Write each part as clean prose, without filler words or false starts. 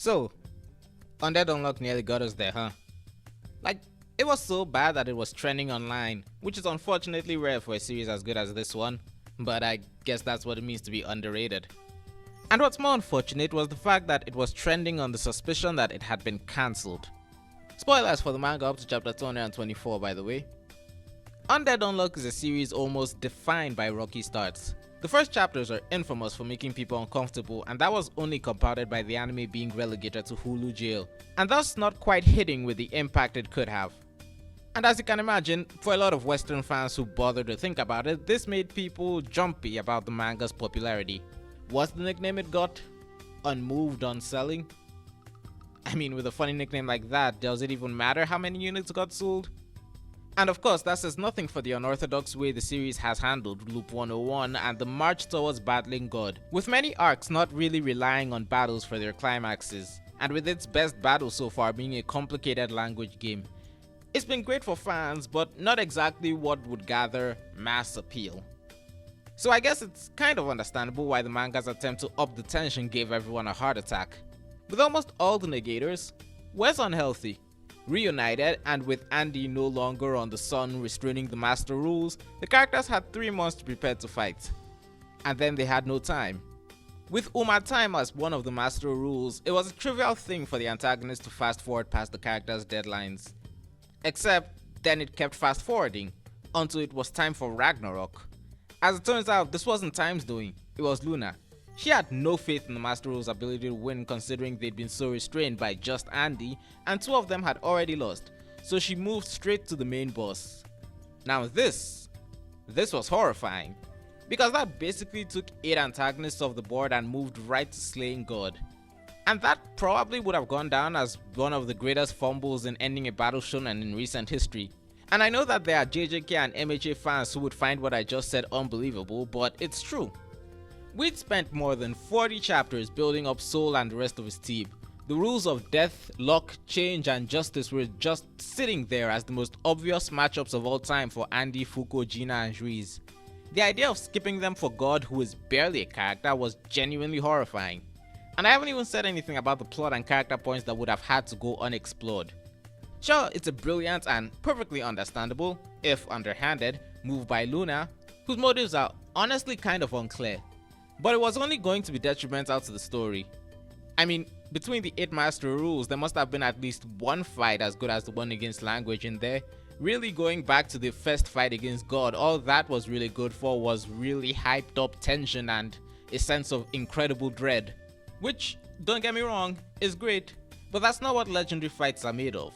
So, Undead Unluck nearly got us there, huh? Like, it was so bad that it was trending online, which is unfortunately rare for a series as good as this one, but I guess that's what it means to be underrated. And what's more unfortunate was the fact that it was trending on the suspicion that it had been cancelled. Spoilers for the manga up to chapter 224, by the way. Undead Unluck is a series almost defined by rocky starts. The first chapters are infamous for making people uncomfortable, and that was only compounded by the anime being relegated to Hulu jail, and thus not quite hitting with the impact it could have. And as you can imagine, for a lot of Western fans who bothered to think about it, this made people jumpy about the manga's popularity. What's the nickname it got? Unmoved on selling? I mean, with a funny nickname like that, does it even matter how many units got sold? And of course, that says nothing for the unorthodox way the series has handled Loop 101 and the march towards battling God, with many arcs not really relying on battles for their climaxes, and with its best battle so far being a complicated language game. It's been great for fans, but not exactly what would gather mass appeal. So I guess it's kind of understandable why the manga's attempt to up the tension gave everyone a heart attack. With almost all the negators, where's unhealthy? Reunited, and with Andy no longer on the sun restraining the master rules, the characters had 3 months to prepare to fight. And then they had no time. With Uma time as one of the master rules, it was a trivial thing for the antagonist to fast forward past the characters' deadlines. Except, then it kept fast forwarding, until it was time for Ragnarok. As it turns out, this wasn't Time's doing, it was Luna. She had no faith in the Master Rule's ability to win considering they'd been so restrained by just Andy, and 2 of them had already lost, so she moved straight to the main boss. Now this was horrifying, because that basically took 8 antagonists off the board and moved right to slaying God. And that probably would have gone down as one of the greatest fumbles in ending a battle shonen in recent history. And I know that there are JJK and MHA fans who would find what I just said unbelievable, but it's true. We'd spent more than 40 chapters building up Soul and the rest of his team. The rules of death, luck, change, and justice were just sitting there as the most obvious matchups of all time for Andy, Fuuko, Gina, and Juiz. The idea of skipping them for God, who is barely a character, was genuinely horrifying. And I haven't even said anything about the plot and character points that would have had to go unexplored. Sure, it's a brilliant and perfectly understandable, if underhanded, move by Luna, whose motives are honestly kind of unclear. But it was only going to be detrimental to the story. I mean, between the 8 master rules, there must have been at least one fight as good as the one against language in there. Really going back to the first fight against God, all that was really good for was really hyped up tension and a sense of incredible dread. Which, don't get me wrong, is great, but that's not what legendary fights are made of.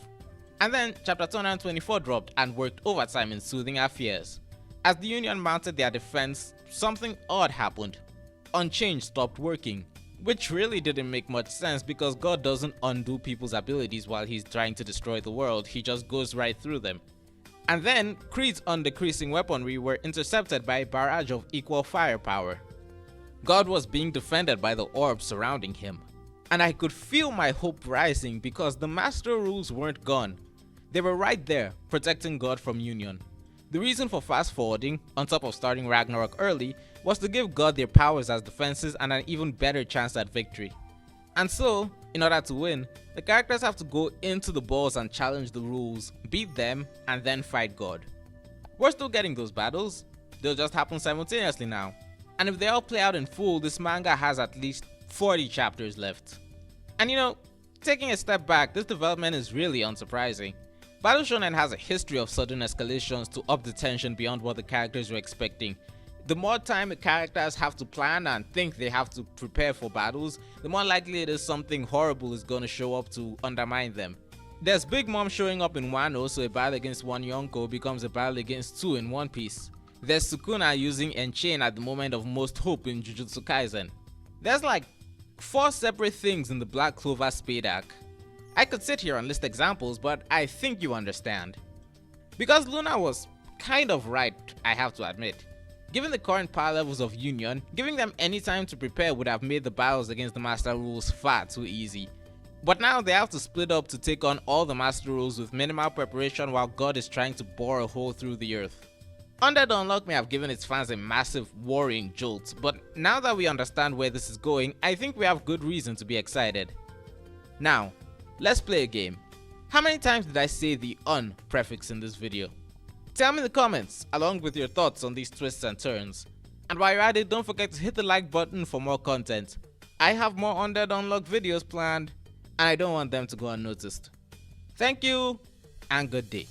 And then chapter 224 dropped and worked overtime in soothing our fears. As the Union mounted their defense, something odd happened. Unchained stopped working, which really didn't make much sense because God doesn't undo people's abilities while he's trying to destroy the world, he just goes right through them. And then, Creed's undecreasing weaponry were intercepted by a barrage of equal firepower. God was being defended by the orbs surrounding him. And I could feel my hope rising because the master rules weren't gone. They were right there, protecting God from Union. The reason for fast forwarding, on top of starting Ragnarok early, was to give God their powers as defenses and an even better chance at victory. And so, in order to win, the characters have to go into the balls and challenge the rules, beat them, and then fight God. We're still getting those battles, they'll just happen simultaneously now. And if they all play out in full, this manga has at least 40 chapters left. And you know, taking a step back, this development is really unsurprising. Battle Shonen has a history of sudden escalations to up the tension beyond what the characters were expecting. The more time the characters have to plan and think they have to prepare for battles, the more likely it is something horrible is going to show up to undermine them. There's Big Mom showing up in Wano, so a battle against one Yonko becomes a battle against 2 in One Piece. There's Sukuna using Enchain at the moment of most hope in Jujutsu Kaisen. There's like 4 separate things in the Black Clover Spade arc. I could sit here and list examples, but I think you understand. Because Luna was kind of right, I have to admit. Given the current power levels of Union, giving them any time to prepare would have made the battles against the Master Rules far too easy. But now they have to split up to take on all the Master Rules with minimal preparation while God is trying to bore a hole through the earth. Undead Unluck may have given its fans a massive worrying jolt, but now that we understand where this is going, I think we have good reason to be excited. Now, let's play a game. How many times did I say the "un" prefix in this video? Tell me in the comments along with your thoughts on these twists and turns. And while you're at it, don't forget to hit the like button for more content. I have more Undead Unluck videos planned, and I don't want them to go unnoticed. Thank you, and good day.